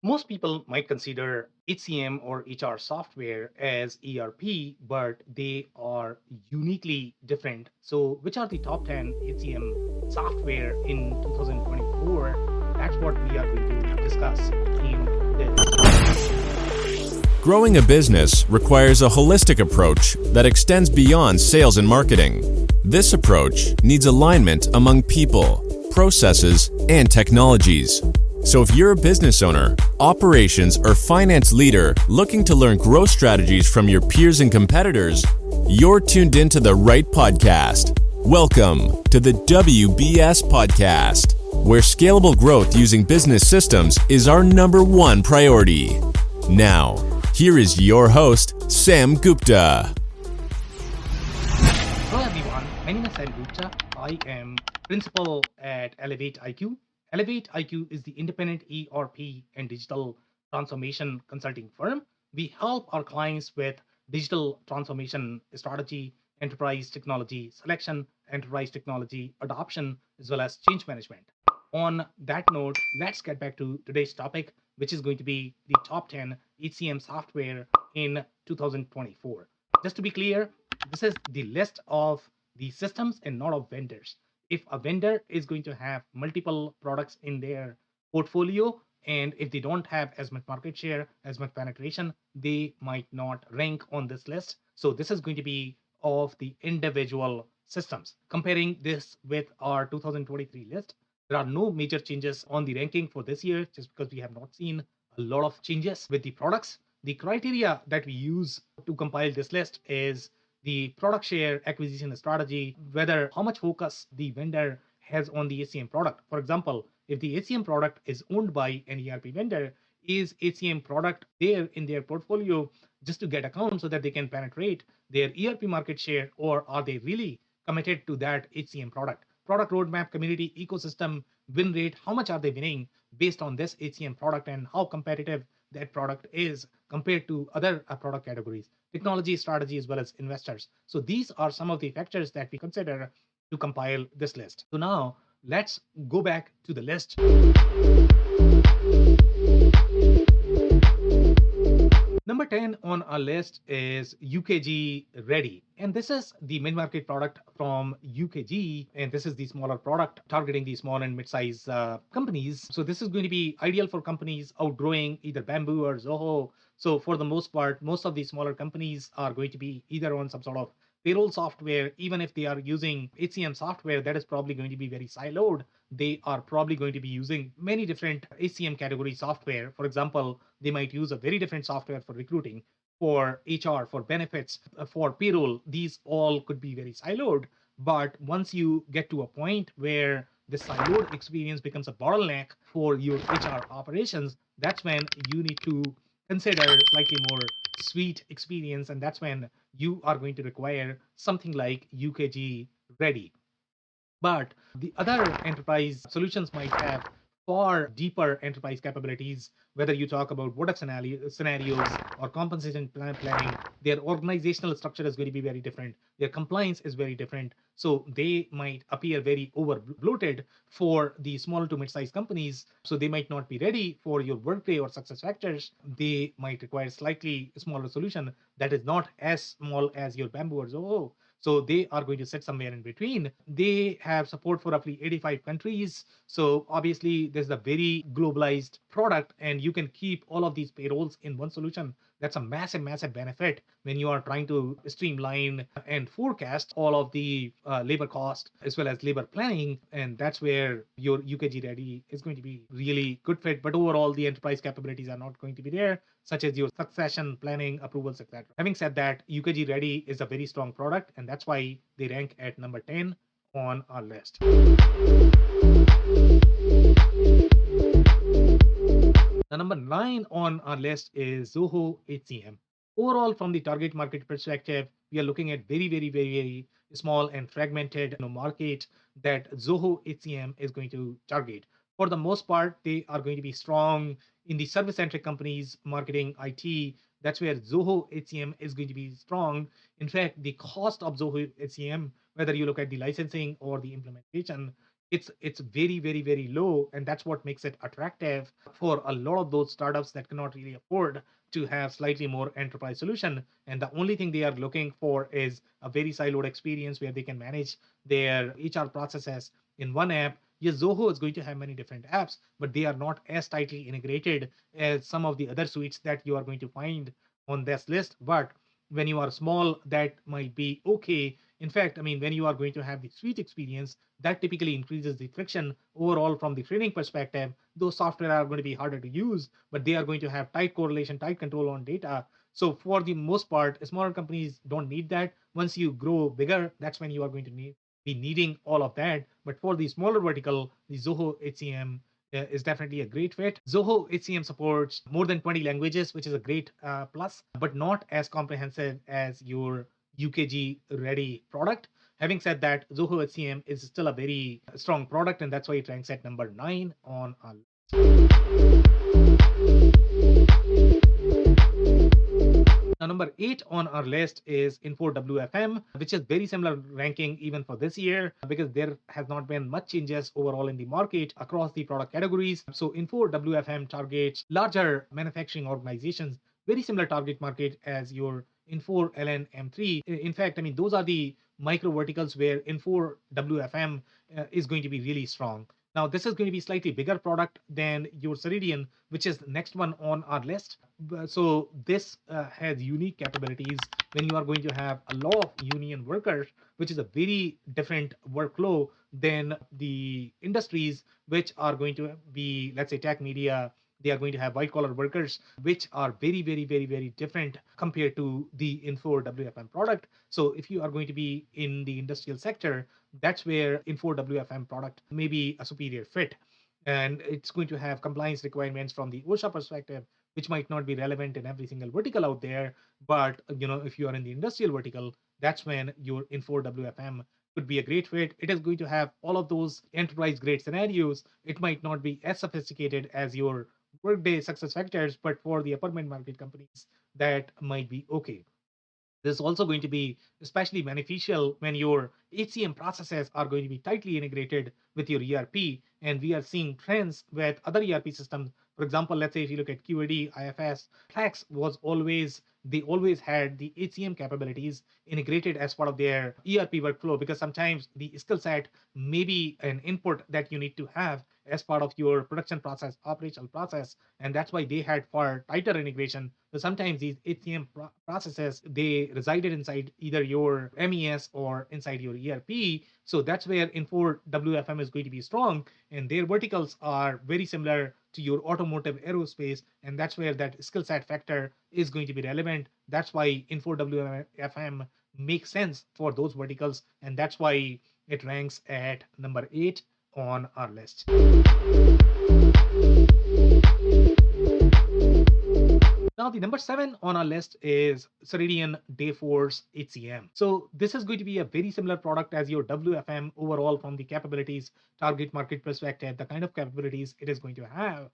Most people might consider HCM or HR software as ERP, but they are uniquely different. So, which are the top 10 HCM software in 2024? That's what we are going to discuss in this. Growing a business requires a holistic approach that extends beyond sales and marketing. This approach needs alignment among people, processes, and technologies. So if you're a business owner, operations, or finance leader looking to learn growth strategies from your peers and competitors, you're tuned into the right podcast. Welcome to the WBS Podcast, where scalable growth using business systems is our number one priority. Now, here is your host, Sam Gupta. Hello everyone, my name is Sam Gupta. I am principal at Elevate IQ. Elevate IQ is the independent ERP and digital transformation consulting firm. We help our clients with digital transformation strategy, enterprise technology selection, enterprise technology adoption, as well as change management. On that note, let's get back to today's topic, which is going to be the top 10 HCM software in 2024. Just to be clear, this is the list of the systems and not of vendors. If a vendor is going to have multiple products in their portfolio, and if they don't have as much market share, as much penetration, they might not rank on this list. So this is going to be of the individual systems. Comparing this with our 2023 list, there are no major changes on the ranking for this year, just because we have not seen a lot of changes with the products. The criteria that we use to compile this list is the product share acquisition strategy, whether how much focus the vendor has on the HCM product. For example, if the HCM product is owned by an ERP vendor, is HCM product there in their portfolio just to get accounts so that they can penetrate their ERP market share, or are they really committed to that HCM product? Product roadmap, community, ecosystem, win rate, how much are they winning based on this HCM product, and how competitive that product is compared to other product categories, technology strategy, as well as investors. So these are some of the factors that we consider to compile this list. So now let's go back to the list. Number 10 on our list is UKG Ready. And this is the mid-market product from UKG. And this is the smaller product targeting the small and mid-size companies. So this is going to be ideal for companies outgrowing either Bamboo or Zoho. So for the most part, most of these smaller companies are going to be either on some sort of payroll software. Even if they are using HCM software, that is probably going to be very siloed. They are probably going to be using many different HCM category software. For example, they might use a very different software for recruiting, for HR, for benefits, for payroll. These all could be very siloed. But once you get to a point where the siloed experience becomes a bottleneck for your HR operations, that's when you need to consider slightly more suite experience. And that's when you are going to require something like UKG Ready. But the other enterprise solutions might have far deeper enterprise capabilities, whether you talk about what scenarios or compensation planning. Their organizational structure is going to be very different. Their compliance is very different. So they might appear very over bloated for the small to mid-sized companies. So they might not be ready for your Workday or success factors. They might require slightly smaller solution that is not as small as your Bamboo or Zoho. So they are going to sit somewhere in between. They have support for roughly 85 countries. So obviously, there's a very globalized product, and you can keep all of these payrolls in one solution. That's a massive, massive benefit when you are trying to streamline and forecast all of the labor cost as well as labor planning. And that's where your UKG Ready is going to be really good fit. But overall, the enterprise capabilities are not going to be there, such as your succession planning, approvals, etc. Having said that, UKG Ready is a very strong product, and that's why they rank at number 10 on our list. The number 9 on our list is Zoho HCM. Overall, from the target market perspective, we are looking at very, very, very, very small and fragmented market that Zoho HCM is going to target. For the most part, they are going to be strong in the service-centric companies, marketing, IT. That's where Zoho HCM is going to be strong. In fact, the cost of Zoho HCM, whether you look at the licensing or the implementation, it's very low, and that's what makes it attractive for a lot of those startups that cannot really afford to have slightly more enterprise solution, and the only thing they are looking for is a very siloed experience where they can manage their HR processes in one app. Yes, Zoho is going to have many different apps, but they are not as tightly integrated as some of the other suites that you are going to find on this list. But when you are small, that might be okay. In fact, I mean, when you are going to have the suite experience, that typically increases the friction overall from the training perspective. Those software are going to be harder to use, but they are going to have tight correlation, tight control on data. So for the most part, smaller companies don't need that. Once you grow bigger, that's when you are going to be needing all of that. But for the smaller vertical, the Zoho HCM is definitely a great fit. Zoho HCM supports more than 20 languages, which is a great plus, but not as comprehensive as your UKG ready product. Having said that, Zoho HCM is still a very strong product, and that's why it ranks at number 9 on our. Now, number 8 on our list is Info WFM, which is very similar ranking even for this year because there has not been much changes overall in the market across the product categories. So Info WFM targets larger manufacturing organizations, very similar target market as your Info LNM3. In fact, I mean, those are the micro verticals where Info WFM is going to be really strong. Now, this is going to be slightly bigger product than your Ceridian, which is the next one on our list. So this has unique capabilities when you are going to have a lot of union workers, which is a very different workflow than the industries which are going to be, let's say, tech media. They are going to have white collar workers, which are very different compared to the Info WFM product. So if you are going to be in the industrial sector, that's where Info WFM product may be a superior fit. And it's going to have compliance requirements from the OSHA perspective, which might not be relevant in every single vertical out there. But if you are in the industrial vertical, that's when your Info WFM could be a great fit. It is going to have all of those enterprise grade scenarios. It might not be as sophisticated as your Workday success factors, but for the upper mid market companies, that might be okay. This is also going to be especially beneficial when your HCM processes are going to be tightly integrated with your ERP. And we are seeing trends with other ERP systems. For example, let's say if you look at QAD, IFS, Plex was always, they always had the HCM capabilities integrated as part of their ERP workflow because sometimes the skill set may be an input that you need to have as part of your production process, operational process, and that's why they had far tighter integration. So sometimes these HCM processes, they resided inside either your MES or inside your ERP. So that's where Info WFM is going to be strong, and their verticals are very similar to your automotive aerospace, and that's where that skill set factor is going to be relevant. That's why Info WFM makes sense for those verticals, and that's why it ranks at number 8 on our list. Now, the number 7 on our list is Ceridian Dayforce HCM. So this is going to be a very similar product as your WFM overall from the capabilities, target market perspective, the kind of capabilities it is going to have.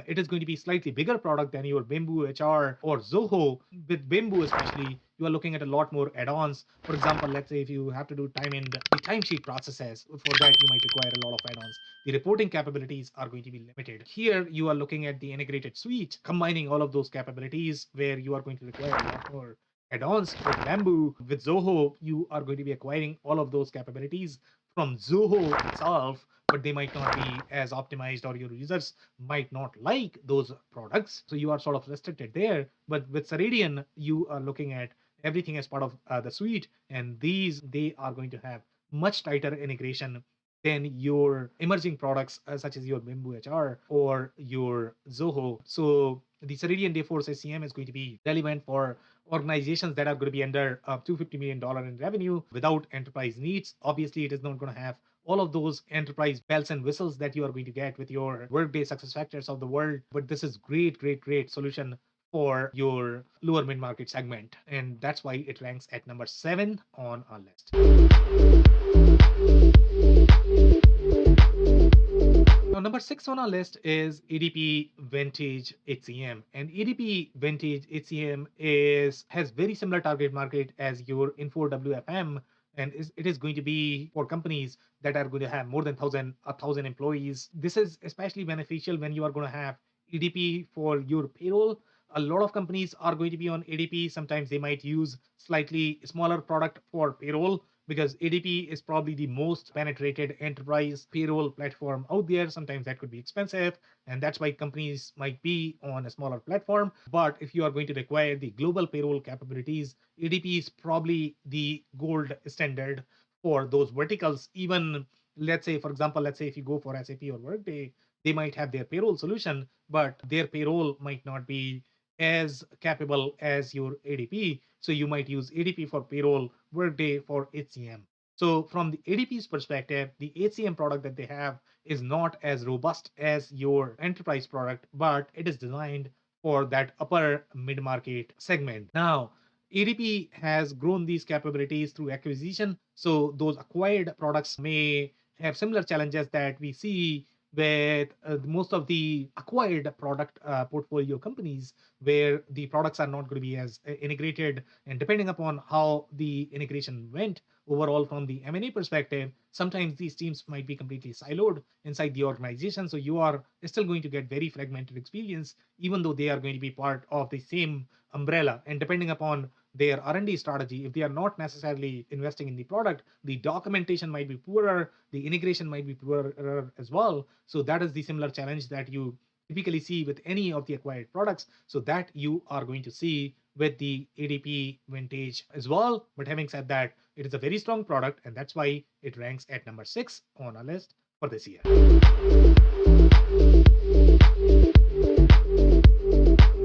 It is going to be slightly bigger product than your Bamboo HR or Zoho. With Bamboo especially, you are looking at a lot more add-ons. For example, let's say if you have to do time in the timesheet processes, for that you might require a lot of add-ons. The reporting capabilities are going to be limited. Here you are looking at the integrated suite, combining all of those capabilities where you are going to require a lot more add-ons. With Bamboo, with Zoho, you are going to be acquiring all of those capabilities from Zoho itself, but they might not be as optimized, or your users might not like those products. So you are sort of restricted there. But with Ceridian, you are looking at everything as part of the suite, and these, they are going to have much tighter integration than your emerging products such as your Bamboo HR or your Zoho. So the Ceridian Dayforce SCM is going to be relevant for organizations that are going to be under $250 million in revenue without enterprise needs. Obviously, it is not going to have all of those enterprise bells and whistles that you are going to get with your Workday success factors of the world. But this is great solution for your lower mid market segment. And that's why it ranks at number 7 on our list. Now, number 6 on our list is ADP Vintage HCM. And ADP Vintage HCM has very similar target market as your Info WFM, and it is going to be for companies that are going to have more than 1,000 employees. This is especially beneficial when you are going to have ADP for your payroll. A lot of companies are going to be on ADP. Sometimes they might use slightly smaller product for payroll, because ADP is probably the most penetrated enterprise payroll platform out there. Sometimes that could be expensive, and that's why companies might be on a smaller platform. But if you are going to require the global payroll capabilities, ADP is probably the gold standard for those verticals. Even, let's say, for example, let's say if you go for SAP or Workday, they might have their payroll solution, but their payroll might not be as capable as your ADP. So you might use ADP for payroll, Workday for HCM. So from the ADP's perspective, the HCM product that they have is not as robust as your enterprise product, but it is designed for that upper mid-market segment. Now, ADP has grown these capabilities through acquisition. So those acquired products may have similar challenges that we see with most of the acquired product portfolio companies, where the products are not going to be as integrated, and depending upon how the integration went overall from the M&A perspective, sometimes these teams might be completely siloed inside the organization. So you are still going to get very fragmented experience, even though they are going to be part of the same umbrella. And depending upon their R&D strategy, if they are not necessarily investing in the product, the documentation might be poorer, the integration might be poorer as well. So that is the similar challenge that you typically see with any of the acquired products. So that you are going to see with the ADP vintage as well. But having said that, it is a very strong product, and that's why it ranks at number 6 on our list for this year.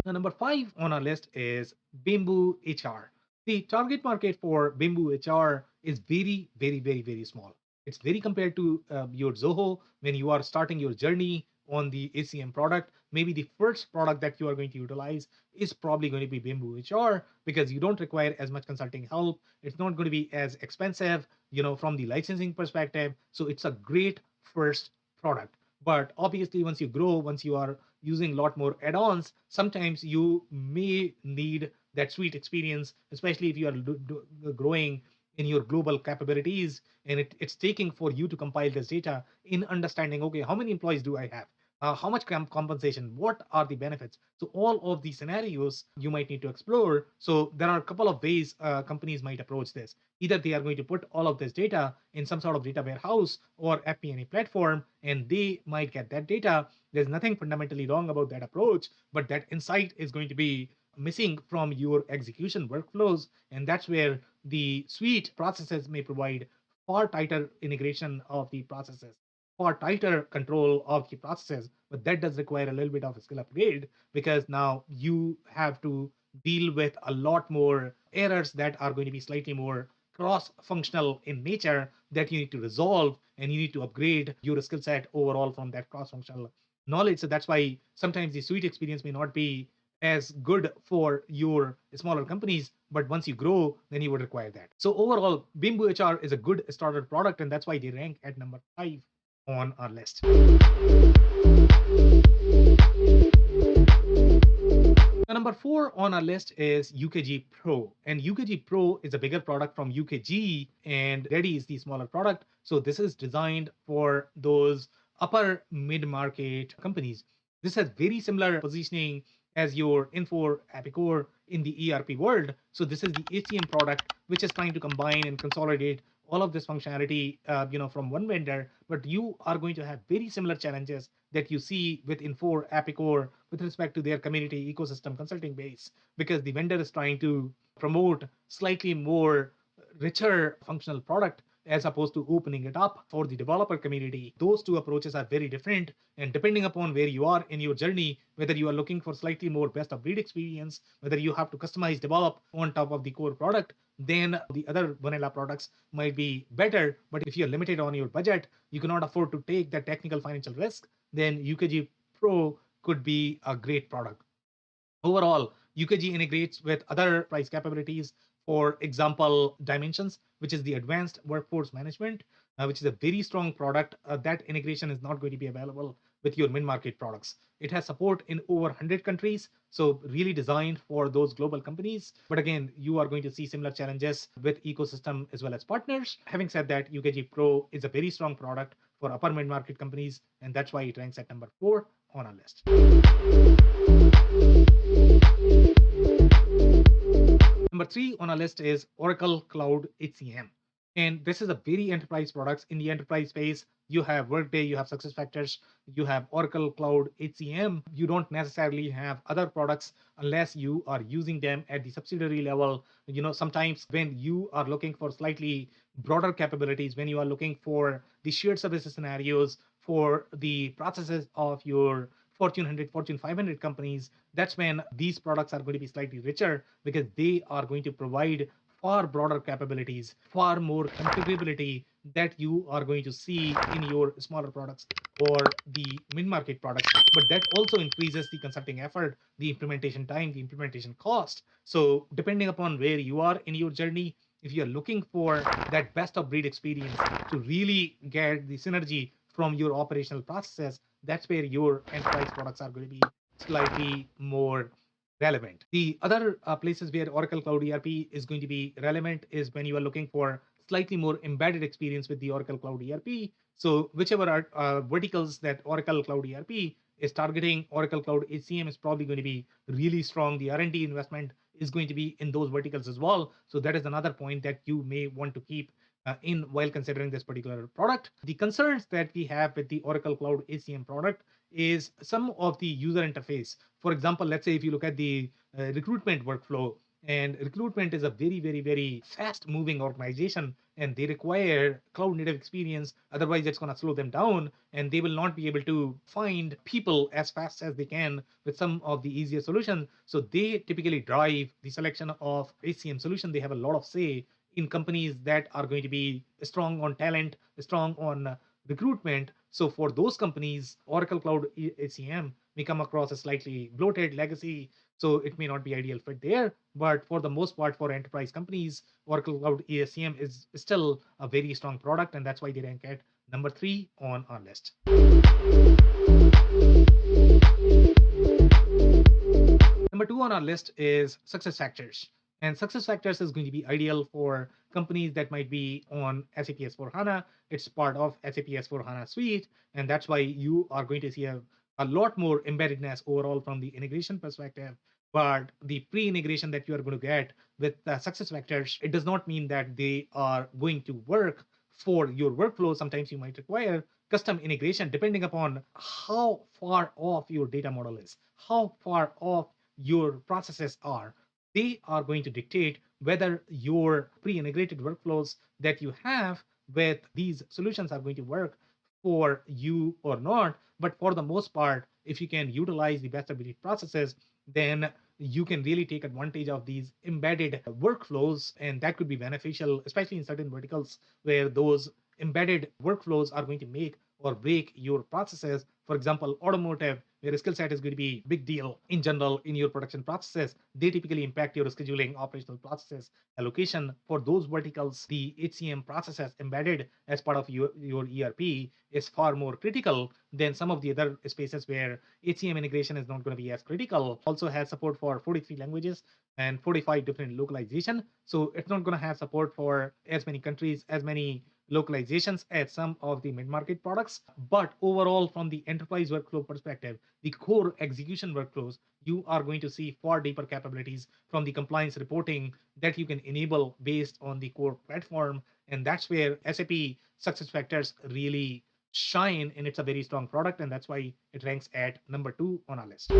Now, number 5 on our list is Bamboo HR. The target market for Bamboo HR is very, very, very, very small. It's very compared to your Zoho when you are starting your journey on the HCM product. Maybe the first product that you are going to utilize is probably going to be Bamboo HR, because you don't require as much consulting help. It's not going to be as expensive, from the licensing perspective. So it's a great first product. But obviously, once you grow, once you are using a lot more add-ons, sometimes you may need that suite experience, especially if you are growing in your global capabilities, and it's taking for you to compile this data in understanding, okay, how many employees do I have? How much compensation? What are the benefits? So all of these scenarios you might need to explore. So there are a couple of ways companies might approach this. Either they are going to put all of this data in some sort of data warehouse or FP&A platform, and they might get that data. There's nothing fundamentally wrong about that approach, but that insight is going to be missing from your execution workflows. And that's where the suite processes may provide far tighter integration of the processes, far tighter control of the processes. But that does require a little bit of a skill upgrade, because now you have to deal with a lot more errors that are going to be slightly more cross functional in nature, that you need to resolve, and you need to upgrade your skill set overall from that cross functional knowledge. So that's why sometimes the suite experience may not be as good for your smaller companies, but once you grow, then you would require that. So overall, Bamboo HR is a good starter product, and that's why they rank at number 5 on our list. Now, number 4 on our list is UKG Pro. And UKG Pro is a bigger product from UKG, and Ready is the smaller product. So this is designed for those upper mid-market companies. This has very similar positioning as your Infor Epicor in the ERP world. So this is the HCM product, which is trying to combine and consolidate all of this functionality, from one vendor. But you are going to have very similar challenges that you see with Infor Epicor with respect to their community ecosystem consulting base, because the vendor is trying to promote slightly more richer functional product as opposed to opening it up for the developer community. Those two approaches are very different. And depending upon where you are in your journey, whether you are looking for slightly more best of breed experience, whether you have to customize, develop on top of the core product, then the other vanilla products might be better. But if you're limited on your budget, you cannot afford to take that technical financial risk, then UKG Pro could be a great product. Overall, UKG integrates with other price capabilities. For example, Dimensions, which is the advanced workforce management, which is a very strong product. That integration is not going to be available with your mid-market products. It has support in over 100 countries, so really designed for those global companies. But again, you are going to see similar challenges with ecosystem as well as partners. Having said that, UKG Pro is a very strong product for upper mid-market companies, and that's why it ranks at number 4 on our list. Number 3 on our list is Oracle Cloud HCM. And this is a very enterprise products. In the enterprise space, you have Workday, you have SuccessFactors, you have Oracle Cloud HCM. You don't necessarily have other products unless you are using them at the subsidiary level. Sometimes when you are looking for slightly broader capabilities, when you are looking for the shared services scenarios for the processes of your Fortune 100, Fortune 500 companies, that's when these products are going to be slightly richer because they are going to provide far broader capabilities, far more configurability that you are going to see in your smaller products or the mid-market products. But that also increases the consulting effort, the implementation time, the implementation cost. So depending upon where you are in your journey, if you're looking for that best of breed experience to really get the synergy from your operational processes, that's where your enterprise products are going to be slightly more relevant. The other places where Oracle Cloud ERP is going to be relevant is when you are looking for slightly more embedded experience with the Oracle Cloud ERP. So whichever are verticals that Oracle Cloud ERP is targeting, Oracle Cloud HCM is probably going to be really strong. The R&D investment is going to be in those verticals as well. So that is another point that you may want to keep in while considering this particular product. The concerns that we have with the Oracle Cloud HCM product is some of the user interface. For example, let's say if you look at the recruitment workflow, and recruitment is a very, very, very fast moving organization, and they require cloud native experience. Otherwise, it's going to slow them down, and they will not be able to find people as fast as they can with some of the easier solutions. So they typically drive the selection of HCM solution. They have a lot of say in companies that are going to be strong on talent, strong on recruitment. So for those companies, Oracle Cloud HCM may come across as slightly bloated legacy. So it may not be ideal fit there. But for the most part, for enterprise companies, Oracle Cloud HCM is still a very strong product, and that's why they rank at number 3 on our list. Number 2 on our list is SuccessFactors. And SuccessFactors is going to be ideal for companies that might be on SAP S4HANA. It's part of SAP S4HANA suite. And that's why you are going to see a lot more embeddedness overall from the integration perspective. But the pre-integration that you are going to get with SuccessFactors, it does not mean that they are going to work for your workflow. Sometimes you might require custom integration depending upon how far off your data model is, how far off your processes are. They are going to dictate whether your pre-integrated workflows that you have with these solutions are going to work for you or not. But for the most part, if you can utilize the best of breed processes, then you can really take advantage of these embedded workflows, and that could be beneficial, especially in certain verticals where those embedded workflows are going to make or break your processes. For example, automotive, where a skill set is going to be a big deal in general in your production processes, they typically impact your scheduling, operational processes, allocation. For those verticals, the HCM processes embedded as part of your ERP is far more critical than some of the other spaces where HCM integration is not going to be as critical. Also has support for 43 languages and 45 different localization. So it's not going to have support for as many countries, as many localizations as some of the mid-market products. But overall, from the enterprise workflow perspective, the core execution workflows, you are going to see far deeper capabilities from the compliance reporting that you can enable based on the core platform. And that's where SAP SuccessFactors really shine, and it's a very strong product, and that's why it ranks at number 2 on our list.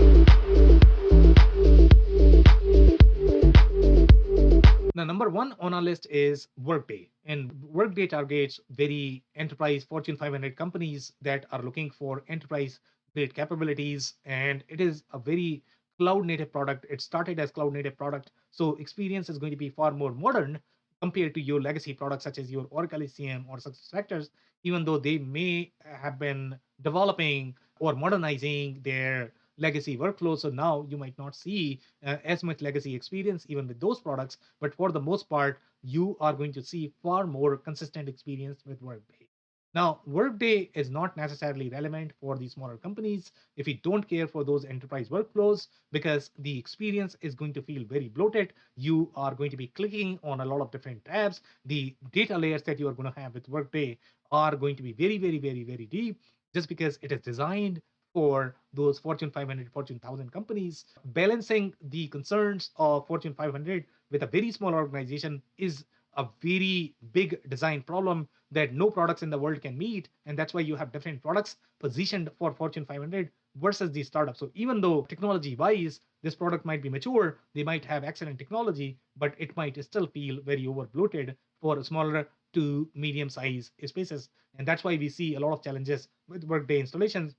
Now, number 1 on our list is Workday. And Workday targets very enterprise Fortune 500 companies that are looking for enterprise grade capabilities. And it is a very cloud native product. It started as cloud native product. So experience is going to be far more modern compared to your legacy products such as your Oracle HCM or SuccessFactors, even though they may have been developing or modernizing their legacy workflows. So now you might not see as much legacy experience even with those products, but for the most part, you are going to see far more consistent experience with Workday. Now, Workday is not necessarily relevant for the smaller companies if you don't care for those enterprise workflows, because the experience is going to feel very bloated. You are going to be clicking on a lot of different tabs. The data layers that you are going to have with Workday are going to be very, very, very, very deep, just because it is designed for those Fortune 500, Fortune 1000 companies. Balancing the concerns of Fortune 500 with a very small organization is a very big design problem that no products in the world can meet. And that's why you have different products positioned for Fortune 500 versus these startups. So even though technology wise, this product might be mature, they might have excellent technology, but it might still feel very over bloated for smaller to medium size spaces. And that's why we see a lot of challenges with Workday installations,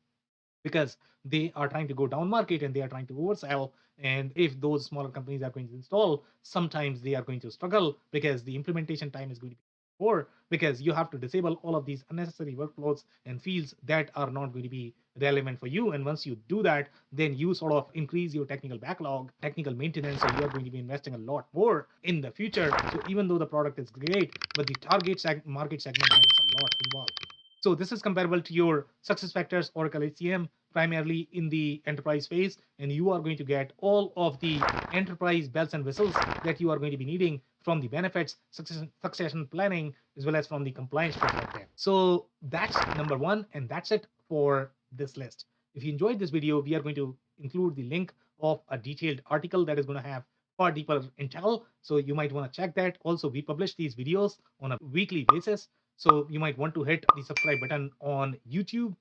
because they are trying to go down market and they are trying to oversell. And if those smaller companies are going to install, sometimes they are going to struggle because the implementation time is going to be poor, because you have to disable all of these unnecessary workflows and fields that are not going to be relevant for you. And once you do that, then you sort of increase your technical backlog, technical maintenance, so you are going to be investing a lot more in the future. So even though the product is great, but the target market segment there is a lot involved. So this is comparable to your SuccessFactors Oracle HCM, primarily in the enterprise phase, and you are going to get all of the enterprise bells and whistles that you are going to be needing from the benefits, succession planning, as well as from the compliance perspective. So that's number one, and that's it for this list. If you enjoyed this video, we are going to include the link of a detailed article that is going to have far deeper intel. So you might want to check that. Also, we publish these videos on a weekly basis, so you might want to hit the subscribe button on YouTube.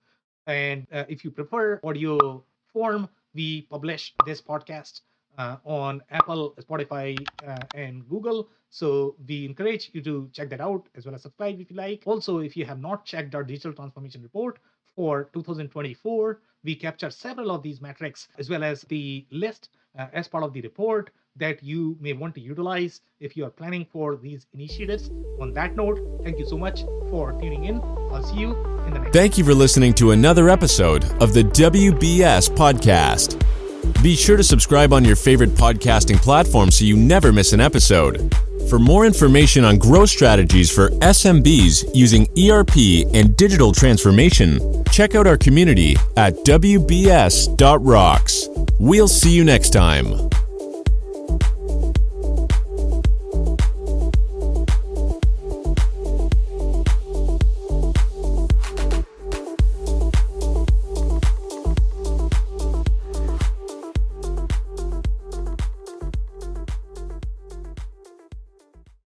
And if you prefer audio form, we publish this podcast on Apple, Spotify, and Google. So we encourage you to check that out, as well as subscribe if you like. Also, if you have not checked our digital transformation report for 2024, we capture several of these metrics, as well as the list as part of the report that you may want to utilize if you are planning for these initiatives. On that note, thank you so much for tuning in. I'll see you in the next. Thank you for listening to another episode of the WBS Podcast. Be sure to subscribe on your favorite podcasting platform so you never miss an episode. For more information on growth strategies for SMBs using ERP and digital transformation, check out our community at WBS.rocks. We'll see you next time.